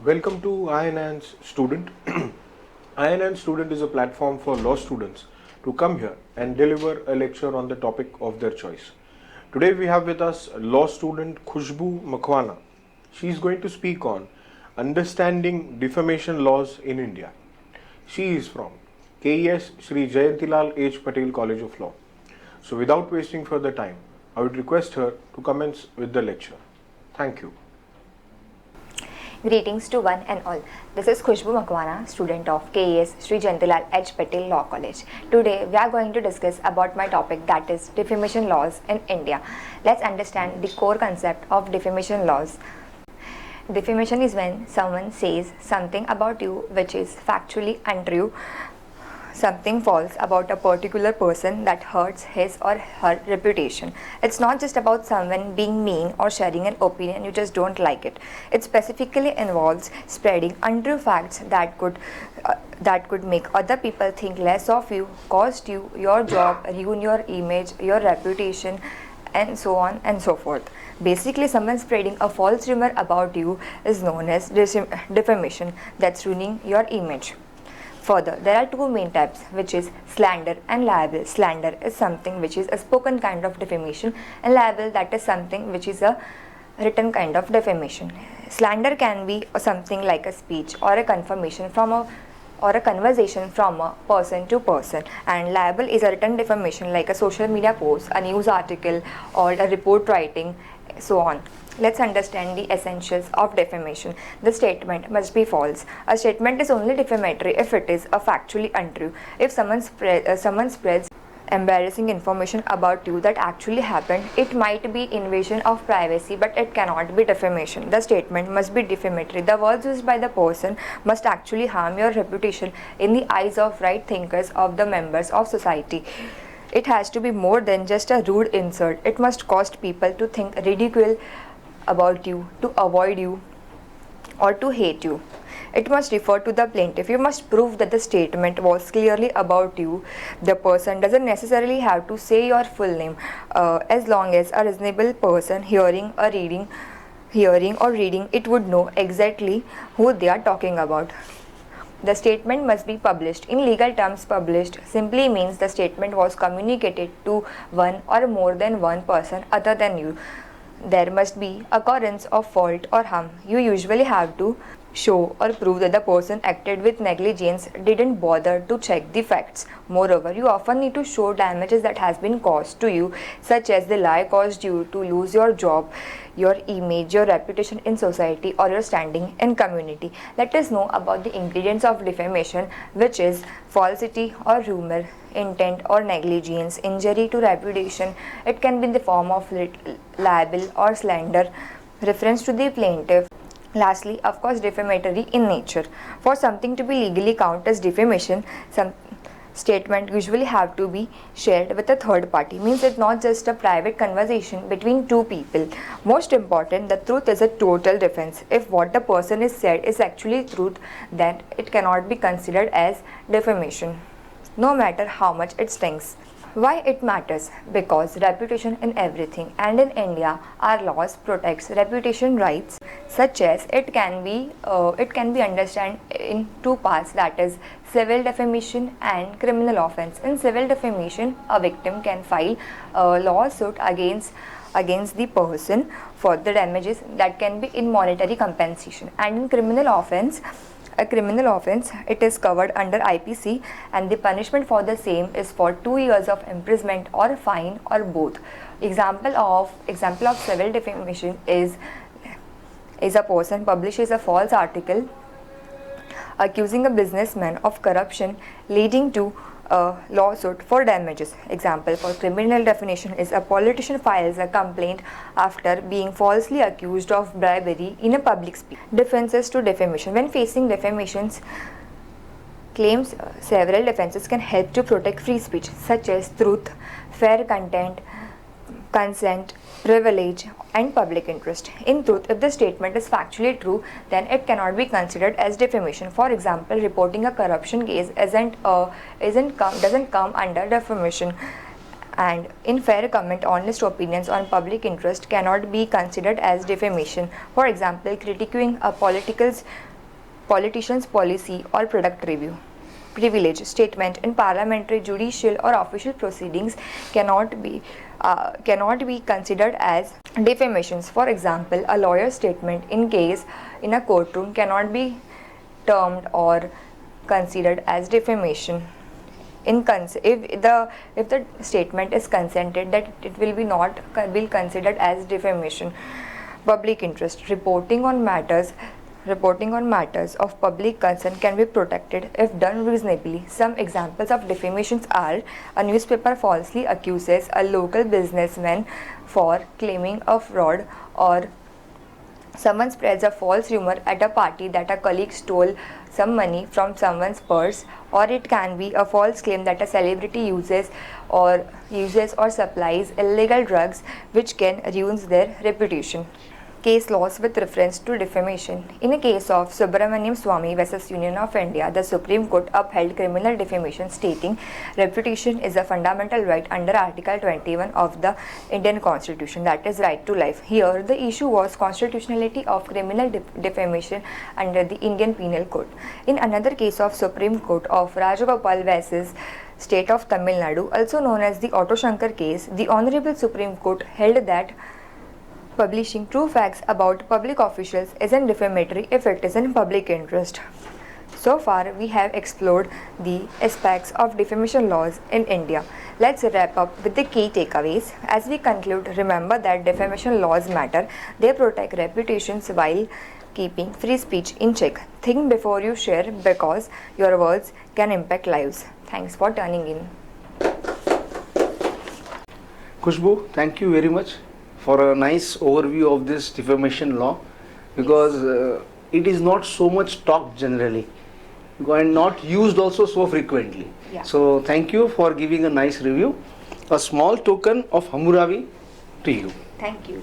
Welcome to INN's Student. INN Student is a platform for law students to come here and deliver a lecture on the topic of their choice. Today we have with us law student Khushboo Makwana. She is going to speak on understanding defamation laws in India. She is from KES Shri Jayantilal H Patel College of Law. So without wasting further time, I would request her to commence with the lecture. Thank you. Greetings to one and all. This is Khushboo Makwana, student of KES Shri Jayantilal H Patel Law College. Today we are going to discuss about my topic, that is defamation laws in India. Let's understand the core concept of defamation laws. Defamation is when someone says something about you which is factually untrue, something false about a particular person that hurts his or her reputation. It's not just about someone being mean or sharing an opinion you just don't like it. It specifically involves spreading untrue facts that could make other people think less of you, cost you your job, ruin your image, your reputation, and so on and so forth. Basically, someone spreading a false rumor about you is known as defamation, that's ruining your image. Further, there are two main types, which is slander and libel. Slander is something which is a spoken kind of defamation, and libel, that is something which is a written kind of defamation. Slander can be something like a speech or a conversation from a person to person, and libel is a written defamation like a social media post, a news article, or a report writing, so on. Let's understand the essentials of defamation. The statement must be false. A statement is only defamatory if it is factually untrue. If someone spreads embarrassing information about you that actually happened, it might be invasion of privacy, but it cannot be defamation. The statement must be defamatory. The words used by the person must actually harm your reputation in the eyes of right thinkers, of the members of society. It has to be more than just a rude insult. It must cause people to think ridicule about you, to avoid you, or to hate you. It must refer to the plaintiff. You must prove that the statement was clearly about you. The person doesn't necessarily have to say your full name, as long as a reasonable person hearing or reading it would know exactly who they are talking about. The statement must be published. In legal terms, published simply means the statement was communicated to one or more than one person other than you. There must be occurrence of fault or harm. You usually have to show or prove that the person acted with negligence, didn't bother to check the facts. Moreover, you often need to show damages that has been caused to you, such as the lie caused you to lose your job, your image, your reputation in society, or your standing in community. Let us know about the ingredients of defamation, which is falsity or rumor, intent or negligence, injury to reputation. It can be in the form of libel or slander, reference to the plaintiff. Lastly, of course, defamatory in nature. For something to be legally counted as defamation, some statement usually have to be shared with a third party. Means it's not just a private conversation between two people. Most important, the truth is a total defense. If what the person is said is actually truth, then it cannot be considered as defamation, no matter how much it stings. Why it matters? Because reputation in everything, and in India our laws protects reputation rights, such as it can be understood in two parts, that is civil defamation and criminal offense. In civil defamation, a victim can file a lawsuit against the person for the damages that can be in monetary compensation, and in criminal offense, it is covered under IPC, and the punishment for the same is for 2 years of imprisonment or fine or both. Example of civil defamation is a person publishes a false article accusing a businessman of corruption, leading to a lawsuit for damages. Example for criminal defamation is a politician files a complaint after being falsely accused of bribery in a public speech. Defenses to defamation. When facing defamations claims, several defenses can help to protect free speech, such as truth, fair content, consent, privilege, and public interest. In truth, if the statement is factually true, then it cannot be considered as defamation. For example, reporting a corruption case doesn't come under defamation. And in fair comment, honest opinions on public interest cannot be considered as defamation. For example, critiquing a politician's policy or product review. Privilege statement in parliamentary, judicial, or official proceedings cannot be considered as defamations. For example, a lawyer's statement in a courtroom cannot be termed or considered as defamation. If the statement is consented, that it will be not will considered as defamation. Public interest reporting on matters of public concern can be protected if done reasonably. Some examples of defamations are: a newspaper falsely accuses a local businessman for claiming a fraud, or someone spreads a false rumor at a party that a colleague stole some money from someone's purse, or it can be a false claim that a celebrity uses or supplies illegal drugs, which can ruin their reputation. Case laws with reference to defamation. In a case of Subramaniam Swamy vs. Union of India, the Supreme Court upheld criminal defamation, stating reputation is a fundamental right under Article 21 of the Indian Constitution, that is, right to life. Here, the issue was constitutionality of criminal defamation under the Indian Penal Code. In another case of Supreme Court of Rajagopal vs. State of Tamil Nadu, also known as the Auto Shankar case, the Honorable Supreme Court held that publishing true facts about public officials isn't defamatory if it is in public interest. So far, we have explored the aspects of defamation laws in India. Let's wrap up with the key takeaways. As we conclude, remember that defamation laws matter. They protect reputations while keeping free speech in check. Think before you share, because your words can impact lives. Thanks for tuning in. Khushboo, thank you very much for a nice overview of this defamation law, because it is not so much talked generally and not used also so frequently. Yeah. So thank you for giving a nice review. A small token of Hammurabi to you. Thank you.